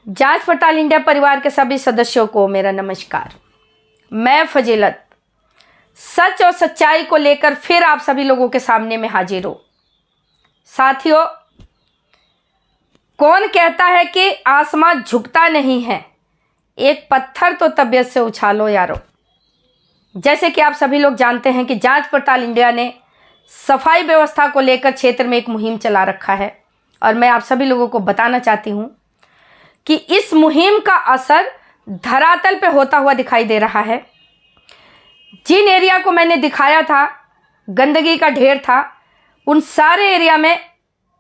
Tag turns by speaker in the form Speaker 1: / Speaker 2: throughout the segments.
Speaker 1: जांच पड़ताल इंडिया परिवार के सभी सदस्यों को मेरा नमस्कार। मैं फजीलत सच और सच्चाई को लेकर फिर आप सभी लोगों के सामने में हाजिर हूं। साथियों, कौन कहता है कि आसमान झुकता नहीं है, एक पत्थर तो तबीयत से उछालो यारो। जैसे कि आप सभी लोग जानते हैं कि जांच पड़ताल इंडिया ने सफाई व्यवस्था को लेकर क्षेत्र में एक मुहिम चला रखा है और मैं आप सभी लोगों को बताना चाहती हूं कि इस मुहिम का असर धरातल पे होता हुआ दिखाई दे रहा है। जिन एरिया को मैंने दिखाया था, गंदगी का ढेर था, उन सारे एरिया में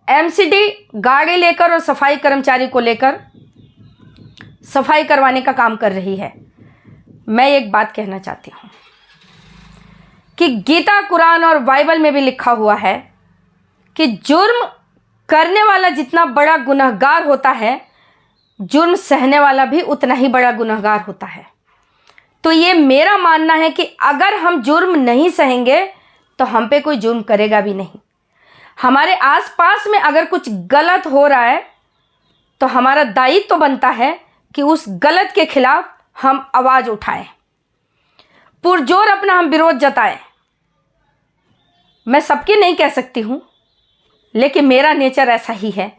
Speaker 1: एमसीडी गाड़ी लेकर और सफाई कर्मचारी को लेकर सफाई करवाने का काम कर रही है। मैं एक बात कहना चाहती हूँ कि गीता, कुरान और बाइबल में भी लिखा हुआ है कि जुर्म करने वाला जितना बड़ा गुनहगार होता है, जुर्म सहने वाला भी उतना ही बड़ा गुनहगार होता है। तो ये मेरा मानना है कि अगर हम जुर्म नहीं सहेंगे तो हम पे कोई जुर्म करेगा भी नहीं। हमारे आसपास में अगर कुछ गलत हो रहा है तो हमारा दायित्व तो बनता है कि उस गलत के खिलाफ हम आवाज़ उठाएं, पुरजोर अपना हम विरोध जताएं। मैं सबकी नहीं कह सकती हूँ, लेकिन मेरा नेचर ऐसा ही है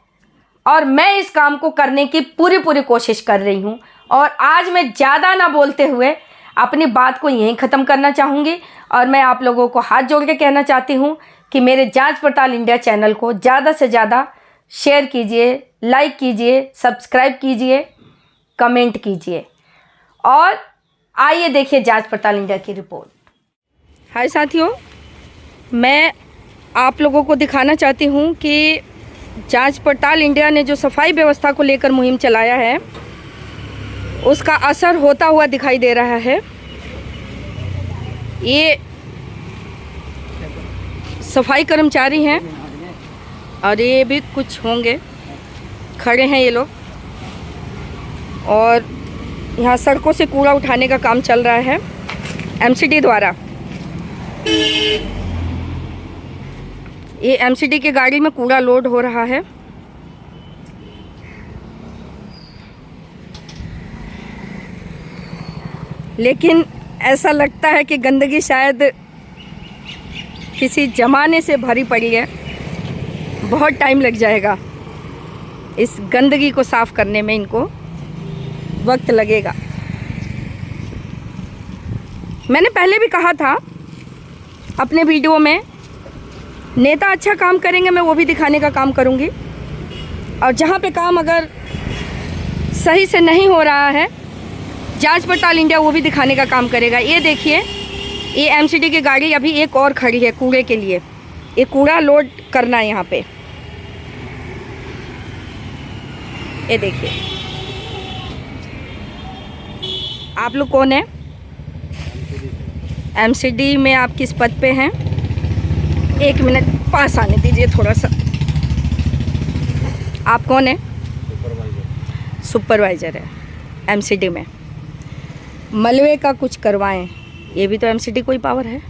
Speaker 1: और मैं इस काम को करने की पूरी कोशिश कर रही हूँ। और आज मैं ज़्यादा ना बोलते हुए अपनी बात को यहीं ख़त्म करना चाहूँगी और मैं आप लोगों को हाथ जोड़ के कहना चाहती हूँ कि मेरे जांच पड़ताल इंडिया चैनल को ज़्यादा से ज़्यादा शेयर कीजिए, लाइक कीजिए, सब्सक्राइब कीजिए, कमेंट कीजिए और आइए देखिए जांच पड़ताल इंडिया की रिपोर्ट। हाय साथियों, मैं आप लोगों को दिखाना चाहती हूँ कि जांच पड़ताल इंडिया ने जो सफाई व्यवस्था को लेकर मुहिम चलाया है उसका असर होता हुआ दिखाई दे रहा है। ये सफाई कर्मचारी हैं और ये भी कुछ होंगे, खड़े हैं ये लोग और यहाँ सड़कों से कूड़ा उठाने का काम चल रहा है एमसीडी द्वारा। ये एमसीडी की गाड़ी में कूड़ा लोड हो रहा है। लेकिन ऐसा लगता है कि गंदगी शायद किसी ज़माने से भरी पड़ी है। बहुत टाइम लग जाएगा इस गंदगी को साफ़ करने में, इनको वक्त लगेगा। मैंने पहले भी कहा था अपने वीडियो में, नेता अच्छा काम करेंगे मैं वो भी दिखाने का काम करूंगी और जहाँ पे काम अगर सही से नहीं हो रहा है जांच पड़ताल इंडिया वो भी दिखाने का काम करेगा। ये देखिए, ये एमसीडी की गाड़ी अभी एक और खड़ी है कूड़े के लिए। ये कूड़ा लोड करना है यहाँ पे। ये देखिए, आप लोग कौन है? एमसीडी में आप किस पद पे हैं? एक मिनट पास आने दीजिए थोड़ा सा। आप कौन है? सुपरवाइज़र है एमसीडी में। मलबे का कुछ करवाएं, ये भी तो एमसीडी को ही पावर है।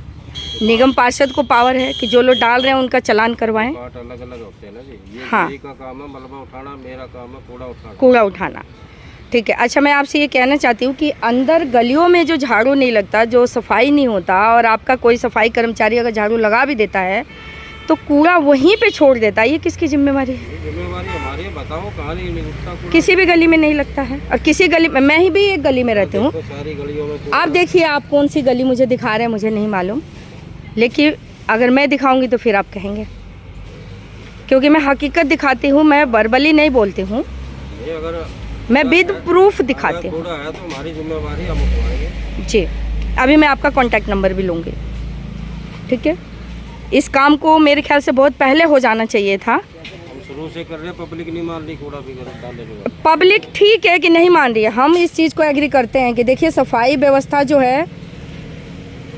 Speaker 1: निगम पार्षद को पावर है कि जो लोग डाल रहे हैं उनका चालान करवाएं।
Speaker 2: अलग अलग होते हैं ना जी। ये
Speaker 1: हाँ,
Speaker 2: का काम है मलबा उठाना, मेरा काम है
Speaker 1: कूड़ा उठाना। ठीक है। अच्छा, मैं आपसे ये कहना चाहती हूँ कि अंदर गलियों में जो झाड़ू नहीं लगता, जो सफाई नहीं होता और आपका कोई सफाई कर्मचारी अगर झाड़ू लगा भी देता है तो कूड़ा वहीं पे छोड़ देता है, ये किसकी जिम्मेवारी है?
Speaker 2: जिम्मेवारी हमारी है। बताओ कहाँ नहीं लगता कूड़ा?
Speaker 1: किसी भी गली में नहीं लगता है और किसी गली में, मैं ही भी एक गली में रहती हूँ।
Speaker 2: सारी गलियों में
Speaker 1: आप देखिए, आप कौन सी गली मुझे दिखा रहे हैं मुझे नहीं मालूम, लेकिन अगर मैं दिखाऊंगी तो फिर आप कहेंगे, क्योंकि मैं हकीकत दिखाती हूँ, मैं वर्बली नहीं बोलती हूँ, मैं विद प्रूफ दिखाती हूँ।
Speaker 2: तो हमारी जिम्मेवारी हम उठवाएंगे
Speaker 1: जी। अभी मैं आपका कॉन्टैक्ट नंबर भी लूँगी, ठीक है? इस काम को मेरे ख्याल से बहुत पहले हो जाना चाहिए था।
Speaker 2: हम शुरू से कर रहे हैं, पब्लिक नहीं मान रही कूड़ा भी डालने के।
Speaker 1: पब्लिक ठीक है कि नहीं मान रही है, हम इस चीज़ को एग्री करते हैं कि देखिए सफाई व्यवस्था जो है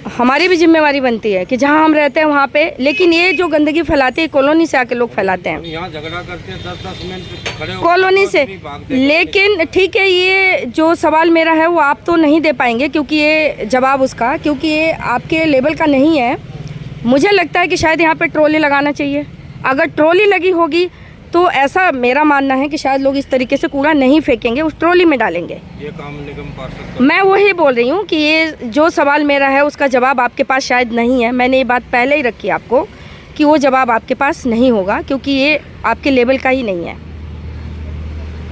Speaker 1: हमारी भी जिम्मेवारी बनती है कि जहाँ हम रहते हैं वहाँ पे, लेकिन ये जो गंदगी फैलाते हैं कॉलोनी से आके लोग फैलाते हैं।
Speaker 2: यहाँ झगड़ा करते हैं 10-10 मिनट खड़े
Speaker 1: कॉलोनी से। लेकिन ठीक है, ये जो सवाल मेरा है वो आप तो नहीं दे पाएंगे क्योंकि ये जवाब उसका, क्योंकि ये आपके लेवल का नहीं है। मुझे लगता है कि शायद यहाँ पे ट्रॉली लगाना चाहिए। अगर ट्रॉली लगी होगी तो ऐसा मेरा मानना है कि शायद लोग इस तरीके से कूड़ा नहीं फेंकेंगे, उस ट्रॉली में डालेंगे।
Speaker 2: ये काम निगम पार्षद का
Speaker 1: मैं वही बोल रही हूँ कि ये जो सवाल मेरा है उसका जवाब आपके पास शायद नहीं है। मैंने ये बात पहले ही रखी आपको कि वो जवाब आपके पास नहीं होगा, क्योंकि ये आपके लेवल का ही नहीं है।